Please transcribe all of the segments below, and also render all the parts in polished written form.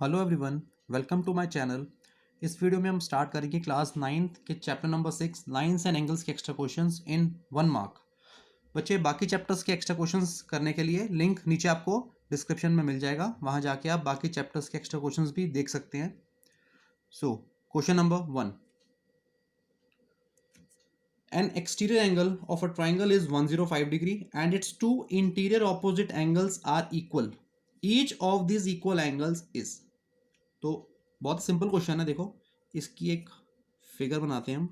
Hello everyone, welcome to my channel. इस video में हम स्टार्ट करेंगे क्लास 9th के chapter number 6 lines and angles के एक्स्ट्रा क्वेश्चंस इन 1 मार्क। बच्चे, बाकी चैप्टर्स के एक्स्ट्रा क्वेश्चंस करने के लिए लिंक नीचे आपको डिस्क्रिप्शन में मिल जाएगा, वहां जाके आप बाकी चैप्टर्स के एक्स्ट्रा क्वेश्चंस भी देख सकते हैं। So question number 1, an exterior angle of a triangle is 105 degree and its two interior opposite angles are equal. Each of these equal angles is, तो बहुत सिंपल क्वेश्चन है। देखो, इसकी एक फिगर बनाते हैं हम।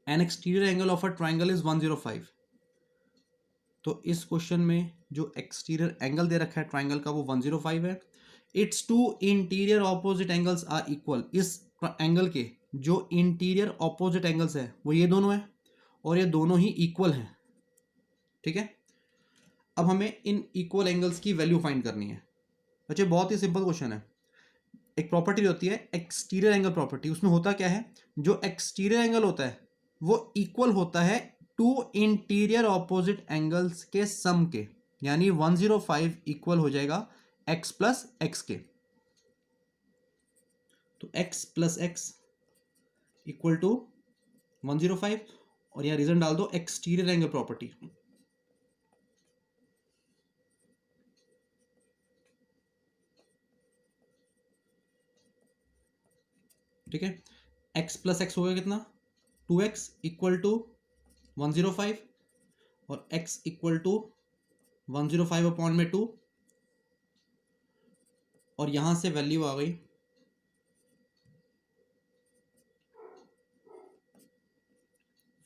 N exterior angle of a triangle is 105। तो इस क्वेश्चन में जो एक्सटीरियर एंगल दे रखा है ट्राइंगल का वो 105 है। It's two interior opposite angles are equal. इस एंगल के जो इंटीरियर ऑपोजिट एंगल्स है वो ये दोनों है और ये दोनों ही इक्वल हैं। ठीक है, अब हमें इन इक्वल एंगल्स की वैल्यू फाइंड करनी है। बच्चे, बहुत ही सिंपल क्वेश्चन है। एक प्रॉपर्टी होती है एक्सटीरियर एंगल प्रॉपर्टी। उसमें होता क्या है, जो एक्सटीरियर एंगल होता है वो इक्वल होता है टू इंटीरियर ऑपोजिट एंगल्स के सम के, यानी 105 इक्वल हो जाएगा x प्लस एक्स के। तो x plus x equal to 105 और यहां रीजन डाल दो एक्सटीरियर एंगल प्रॉपर्टी। ठीक है, x प्लस एक्स हो गया कितना, 2x इक्वल टू 105 और x इक्वल टू 105 अपॉन में 2 और यहां से वैल्यू आ गई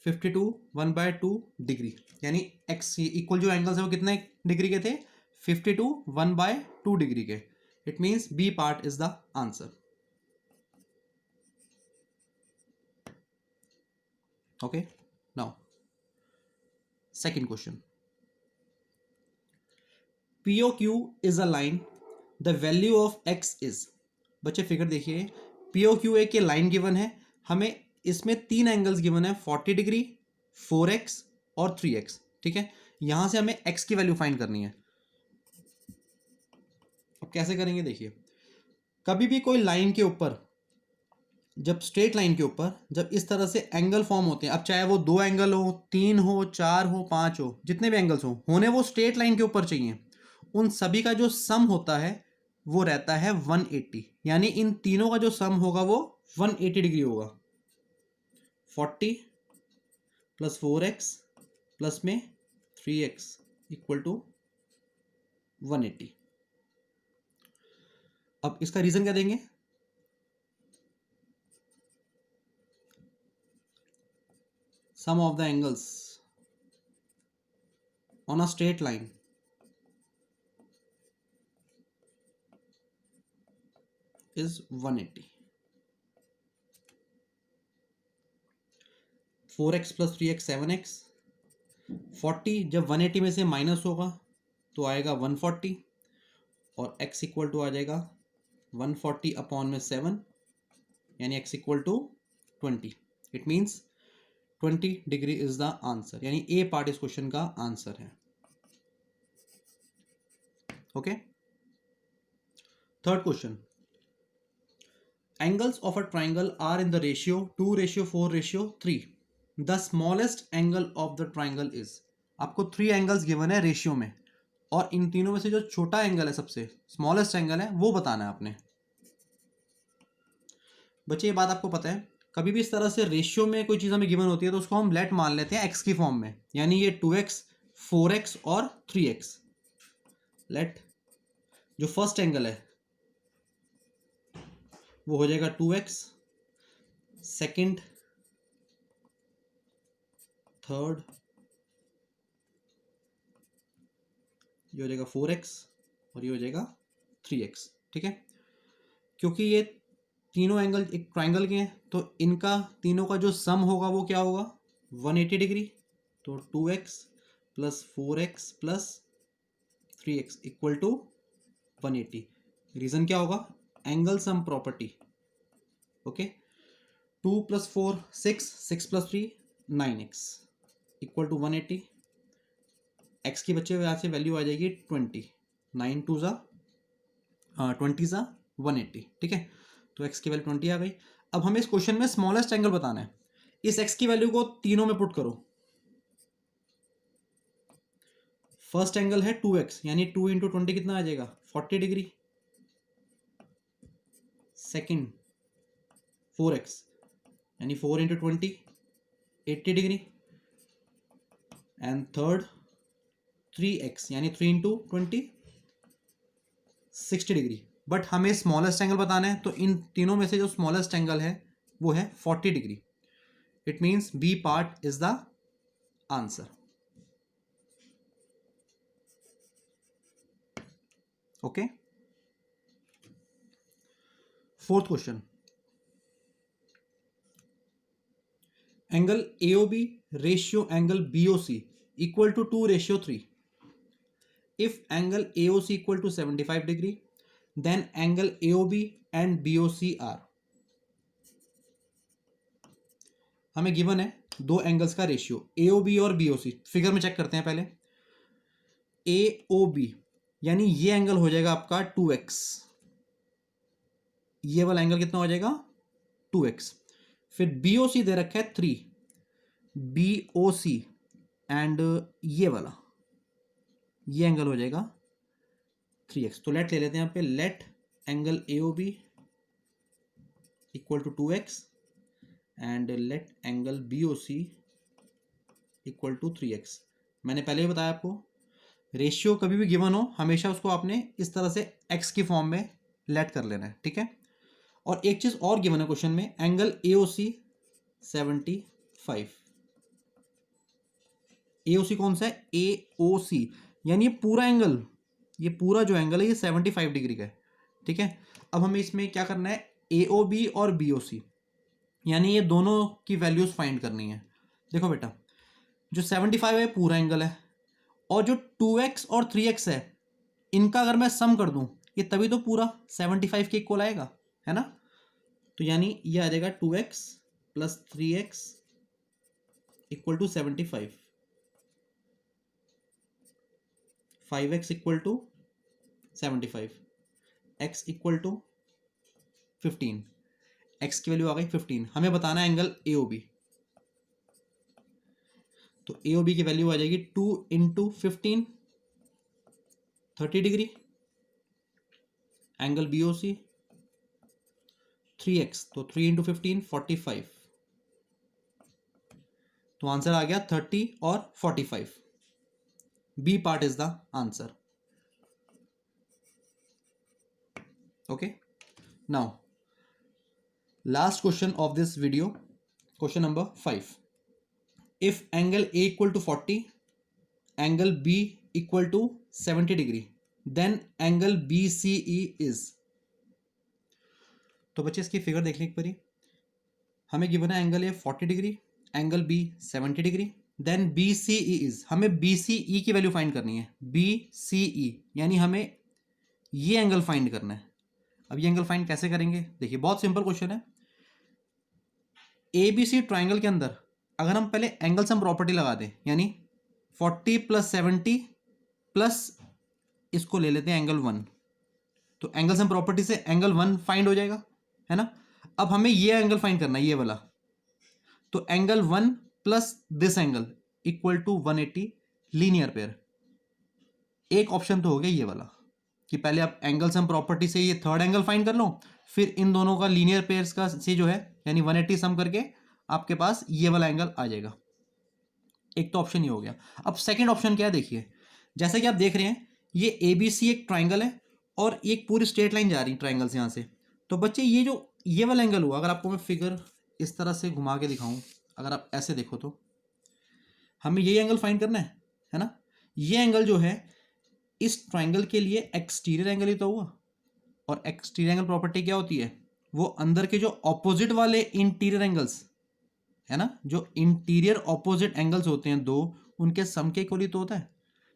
52 1/2 डिग्री। यानी x इक्वल जो एंगल्स है वो कितने डिग्री के थे, 52 1/2 डिग्री के। It means B part is the answer. Okay, now second question. POQ is a line, the value of x is. बच्चे फिगर देखिए, POQ एक ये लाइन गिवन है, हमें इसमें तीन एंगल्स गिवन है, 40 डिग्री, 4x और 3x। ठीक है, यहां से हमें x की वैल्यू फाइंड करनी है। अब कैसे करेंगे, देखिए, कभी भी कोई लाइन के ऊपर, जब स्ट्रेट लाइन के ऊपर जब इस तरह से एंगल फॉर्म होते हैं, अब चाहे वो 2 एंगल हो, 3 हो, 4 हो, 5 हो, जितने भी एंगल्स हो, होने वो स्ट्रेट लाइन के ऊपर चाहिए। उन सभी का जो सम होता है वो रहता है 180। यानी इन तीनों का जो सम होगा वो 180 डिग्री होगा। 40 प्लस 4x प्लस में 3x इक्वल टू 180। अब इसका रीजन क्या देंगे, sum of the angles on a straight line is 180। 4x plus 3x 7x। 40 जब 180 में से माइनस होगा तो आएगा 140 और x इक्वल टू आ जाएगा 140 अपॉन में 7, यानी x equal to 20। It means 20 degree is the answer, यानी ए पार्ट इस क्वेश्चन का आंसर है। Okay, third question. Angles of a triangle are in the ratio 2:4:3। The smallest angle of the triangle is. आपको 3 angles given है ratio में, और इन तीनों में से जो छोटा एंगल है, सबसे स्मॉलेस्ट एंगल है, वो बताना है आपने। बच्चे, ये बात आपको पता है, कभी भी इस तरह से रेशियो में कोई चीज़ हमें गिवन होती है तो उसको हम लेट मान लेते हैं एक्स की फॉर्म में, यानी ये 2x 4x और 3x। लेट जो फर्स्ट एंगल है वो हो जाएगा 2x, सेकंड, थर्ड ये हो जाएगा 4x और ये हो जाएगा 3x। ठीक है, क्योंकि ये तीनों एंगल एक ट्राइंगल के हैं तो इनका तीनों का जो सम होगा वो क्या होगा, 180 डिग्री। तो 2x plus 4x plus 3x equal to 180। Reason क्या होगा, angle sum property. Okay, 2 plus 4 6, 6 plus 3 9x equal to 180। x की बच्चे यहाँ से वैल्यू आ जाएगी 20, 9 2 ज़ा 20 सा 180, ठीक है। तो x की वैल्यू 20 आ गई। अब हमें इस क्वेश्चन में स्मॉलेस्ट एंगल बताना है। इस x की वैल्यू को तीनों में पुट करो। फर्स्ट एंगल है 2x, यानी 2 इंटू 20 कितना आ जाएगा 40 डिग्री। सेकेंड 4x, यानी 4 into 20 80 degree. And third 3x, यानी 3 इंटू 20 60 डिग्री। बट हमें स्मॉलेस्ट एंगल बताना है, तो इन तीनों में से जो स्मॉलेस्ट एंगल है वो है 40 degree. It means B part is the answer. Okay, fourth question, angle AOB ratio angle BOC equal to 2:3। If angle AOC equal to 75 degree, then angle AOB and BOC are. हमें given है दो angles का ratio AOB और BOC। Figure में check करते हैं पहले। AOB यानी ये एंगल हो जाएगा आपका 2x, ये वाला एंगल कितना हो जाएगा 2x। फिर BOC दे रखा है 3, BOC एंड ये वाला ये एंगल हो जाएगा 3x। तो लेट ले लेते हैं यहाँ पे, let angle AOB equal to 2x and let angle BOC equal to 3x। मैंने पहले ही बताया आपको, रेशियो कभी भी गिवन हो हमेशा उसको आपने इस तरह से x की फॉर्म में लेट कर लेना है, ठीक है। और एक चीज और गिवन है क्वेश्चन में, एंगल AOC 75। AOC कौन सा है AOC, यानी ये पूरा एंगल, ये पूरा जो एंगल है ये 75 डिग्री का है, ठीक है। अब हमें इसमें क्या करना है, AOB और BOC, यानी ये दोनों की वैल्यूज फाइंड करनी है। देखो बेटा, जो 75 है पूरा एंगल है, और जो 2x और 3x है इनका अगर मैं सम कर दूं ये तभी तो पूरा 75 के इक्वल आएगा, है ना। तो यानी ये आ जाएगा 2x plus 3x equal to 75, 5x equal to 75, x equal to 15। x की वैल्यू आ गई 15। हमें बताना है एंगल AOB, तो AOB की वैल्यू आ जाएगी 2 into 15 30 degree. Angle BOC 3x, तो 3 इंटू 15 45। तो आंसर आ गया 30 और 45। B part is the answer. Okay, now last question of this video, question number 5। If angle A equal to 40, angle B equal to 70 degree, then angle BCE is. तो बच्चे इसकी figure देख लें एक बारी। हमें गिवन है angle A 40 degree, angle B 70 degree, then BCE is. हमें BCE की वैल्यू फाइंड करनी है, BCE यानी हमें ये एंगल फाइंड करना है। अब ये एंगल फाइंड कैसे करेंगे, देखिए बहुत सिंपल क्वेश्चन है। ABC ट्राइंगल के अंदर अगर हम पहले एंगल सम प्रॉपर्टी लगा दें, यानी 40 प्लस 70 प्लस इसको ले लेते हैं एंगल 1, तो एंगल सम प्रॉपर्टी से एंगल 1 फाइंड हो जाएगा, है ना। अब हमें ये एंगल फाइंड करना है, ये वाला। तो angle 1 plus this angle equal to 180 linear pair. एक ऑप्शन तो हो गया ये वाला कि पहले आप एंगल सम प्रॉपर्टी से ये थर्ड एंगल फाइंड कर लो, फिर इन दोनों का लीनियर पेयर्स का से जो है यानी 180 सम करके आपके पास ये वाला एंगल आ जाएगा। एक तो ऑप्शन ये हो गया। अब सेकंड ऑप्शन क्या है, देखिए जैसे कि आप देख रहे हैं ये ABC एक ट्राइंगल है और एक पूरी स्ट्रेट लाइन जा रही है ट्राइंगल से यहाँ से। तो बच्चे ये जो ये वाला एंगल हुआ, अगर आपको मैं फिगर इस तरह से घुमा के दिखाऊं, अगर आप ऐसे देखो तो हमें ये एंगल फाइंड करना है ना। ये एंगल जो है इस ट्राइंगल के लिए एक्सटीरियर एंगल ही तो हुआ, और एक्सटीरियर एंगल प्रॉपर्टी क्या होती है, वो अंदर के जो ऑपोजिट वाले इंटीरियर एंगल्स है ना, जो इंटीरियर ऑपोजिट एंगल्स होते हैं दो, उनके सम के इक्वल ही तो होता है।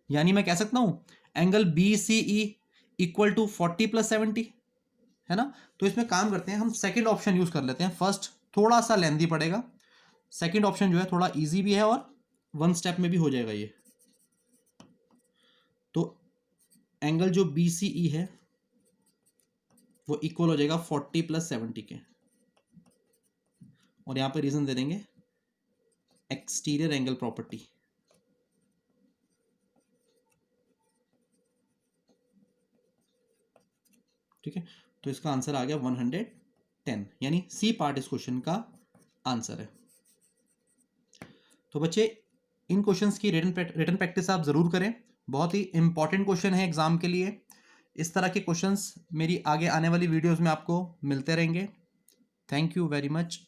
यानी मैं कह सकता हूं angle BCE equal to 40 plus 70, है ना। तो इसमें काम करते हैं, हम सेकंड ऑप्शन यूज कर लेते हैं। फर्स्ट थोड़ा सा लेंथी पड़ेगा, सेकंड ऑप्शन जो है थोड़ा इजी भी है और वन स्टेप में भी हो जाएगा ये। तो एंगल जो BCE है वो इक्वल हो जाएगा 40 + 70 के। और यहाँ पे रीजन दे देंगे एक्सटीरियर एंगल प्रॉपर्टी। ठीक है, तो इसका आंसर आ गया 110, यानी सी पार्ट इस क्वेश्चन का आंसर है। तो बच्चे इन क्वेश्चंस की रिटन प्रैक्टिस आप जरूर करें, बहुत ही इंपॉर्टेंट क्वेश्चन है एग्जाम के लिए। इस तरह के क्वेश्चंस मेरी आगे आने वाली वीडियोस में आपको मिलते रहेंगे। Thank you very much.